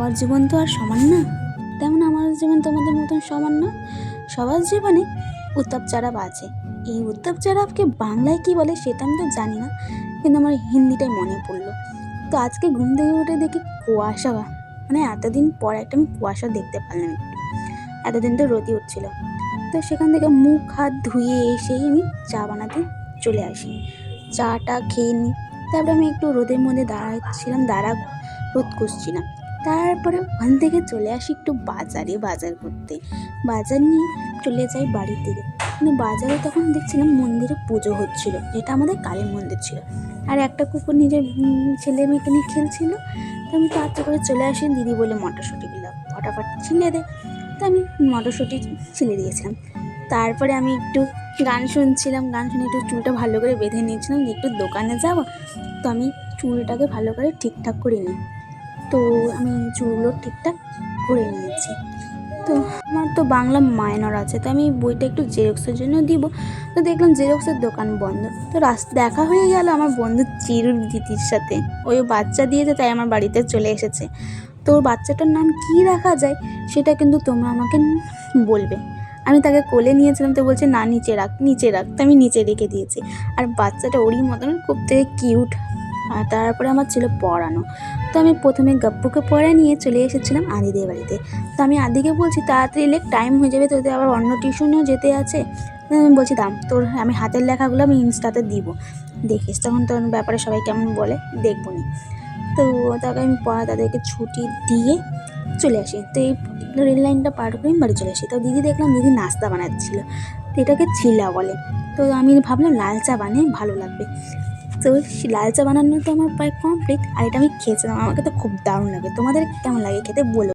সবার জীবন তো আর সমান না, তেমন আমার জীবন তোমাদের মতন সমান না। সবার জীবনে উত্তাপ চারাপ আছে। এই উত্তাপ চারাপকে বাংলায় কী বলে সেটা আমি তো জানি না, কিন্তু আমার হিন্দিটাই মনে পড়লো। তো আজকে ঘুম থেকে উঠে দেখি কুয়াশা, মানে এতদিন পর একটা আমি কুয়াশা দেখতে পারলাম একটু। এতদিন তো রোদই উঠছিল। তো সেখান থেকে মুখ হাত ধুয়ে এসেই আমি চা বানাতে চলে আসি। চাটা খেয়ে নিই, তারপরে আমি একটু রোদের মধ্যে দাঁড়াচ্ছিলাম, রোদ কষছিলাম। তারপরে ওখান থেকে চলে আসি একটু বাজার করতে। বাজার নিয়ে চলে যাই বাড়ির দিকে। কিন্তু বাজারে তখন দেখছিলাম মন্দিরে পুজো হচ্ছিল, যেটা আমাদের কালী মন্দির ছিল। আর একটা কুকুর নিজের ছেলে মেয়েকে নিয়ে খেলছিল। তো আমি তাড়াতাড়ি করে চলে আসি, দিদি বলে মটরশুঁটিগুলো ফটাফট ছিলে দে। তো আমি মটরশুঁটি ছিলে দিয়েছিলাম। তারপরে আমি একটু গান শুনছিলাম, গান শুনে একটু চুলটা ভালো করে বেঁধে নিয়েছিলাম, যে একটু দোকানে যাব। তো আমি চুলটাকে ভালো করে ঠিকঠাক করে নিই। তো আমি চুলগুলো ঠিকঠাক করে নিয়েছি। তো আমার তো বাংলা মাইনর আছে, তো আমি বইটা একটু জেরক্সের জন্য দিব। তো দেখলাম জেরক্সের দোকান বন্ধ। তো দেখা হয়ে গেল আমার বন্ধু চিরুর দিদির সাথে। ওই বাচ্চা দিয়েছে, তাই আমার বাড়িতে চলে এসেছে। তো ওর বাচ্চাটার নাম কী রাখা যায় সেটা কিন্তু তোমরা আমাকে বলবে। আমি তাকে কোলে নিয়েছিলাম, তো বলছে না নিচে রাখ। তো আমি নিচে রেখে দিয়েছি। আর বাচ্চাটা ওরই মতন খুব থেকে কিউট। আর তারপরে আমার ছিল পড়ানো। তো আমি প্রথমে গপ্পুকে পড়া নিয়ে চলে এসেছিলাম আদিদের বাড়িতে। তো আমি আদিকে বলছি তাড়াতাড়ি লেখ, টাইম হয়ে যাবে, তোদের আবার অন্য টিউশনেও যেতে আছে। আমি বলছি দাম তোর, আমি হাতের লেখাগুলো আমি ইনস্টাতে দিব, দেখিস তখন তোর ব্যাপারে সবাই কেমন বলে দেখবো নি। তো তাকে আমি তাদেরকে ছুটি দিয়ে চলে আসি। তো এই রেল লাইনটা পার করে আমি বাড়ি চলে আসি। তো দেখলাম দিদি নাস্তা বানাচ্ছিল, তো এটাকে চিলা বলে। তো আমি ভাবলাম লাল চা বানিয়ে ভালো লাগবে। তো লাল চা বানানো তো আমার প্রায় কমপ্লিট, আর এটা আমি খেয়েছিলাম। আমাকে তো খুব দারুণ লাগে। তোমাদের কেমন লাগে খেতে বলো।